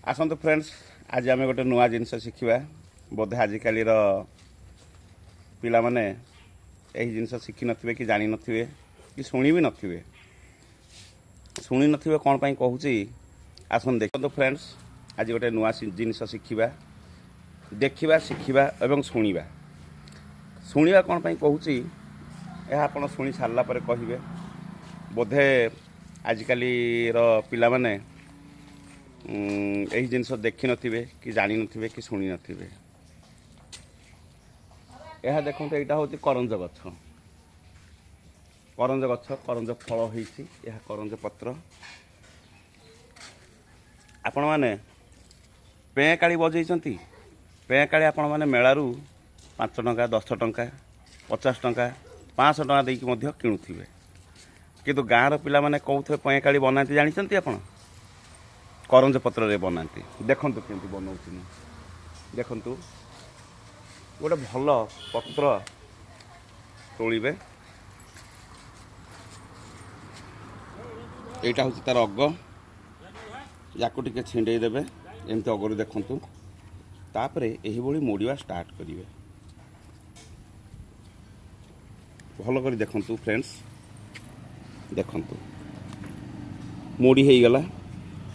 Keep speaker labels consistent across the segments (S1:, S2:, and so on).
S1: आसतु friends आज आम गोटे नुआ जिनस शिखा बोधे आजिकल पिला माने यही जिनस शिखि नथिबे कि जानि नथिबे कि शुणी भी नथिबे शुणी नथिबे कौन पाई कहूची आसन देखो फ्रेंड्स आज गोटे नुआ जिनस शिखा देखा शिखा एवं शुणा शुणा कौन पाई कहूची यह आपन शुणी सारा पर कहे बोधे आजिकल पिला माने यही जिनस देखि नथिबे कि जानि नथिबे कि शुणी नथिबे। यह देखो यहाँ हूँ करंज गछ करंज फल होती यह करंज पत्र आपण मैंने पेकाड़ी बजेइचंती पेकाड़ी आपण मैंने मेलारू 5 टंका 10 टंका 50 टंका 500 टंका देकी मध्य किणुथिबे किंतु गाँव पिला माने कहउथे पेकाड़ी बनाती जानिचंती आपण करंज पत्र रे बनाती देखंतु केमती बनाउथिनी देखंतु गोटे भल पत्र तोड़े यहाँ हूँ तार अग या छिंडे देवे एमती अगर देखु तापर यही मोड़वा स्टार्ट करेंगे भल कर देखु फ्रेंड्स देखु मोड़ी हो गला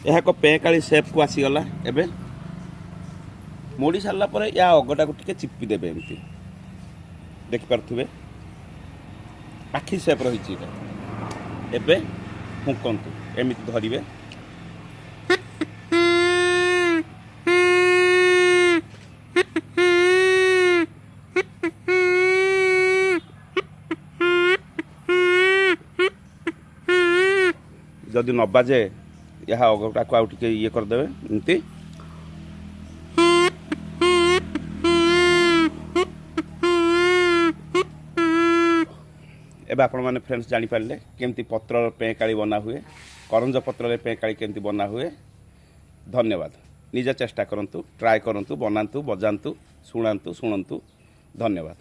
S1: यह एक पेकाड़ी सेप को आसीगला एबे मोड़ी सारा पर या अगटा को टिके चिपी देबे एमती देख पार्थुबे आखि सेप रही एबे फुंकंतु एमती धरिबे जदि न बाजे यह अगटा को आउटे ये करदेवे एमती एबे आपण माने फ्रेंड्स जानी पारले केमती पत्र पेकाड़ी बना हुए करंज पत्र पेकाड़ी केमती बना हुए। धन्यवाद निज चेष्टा करंतु ट्राए करंतु बनांतु बजांतु शुणांतु शुणंतु धन्यवाद।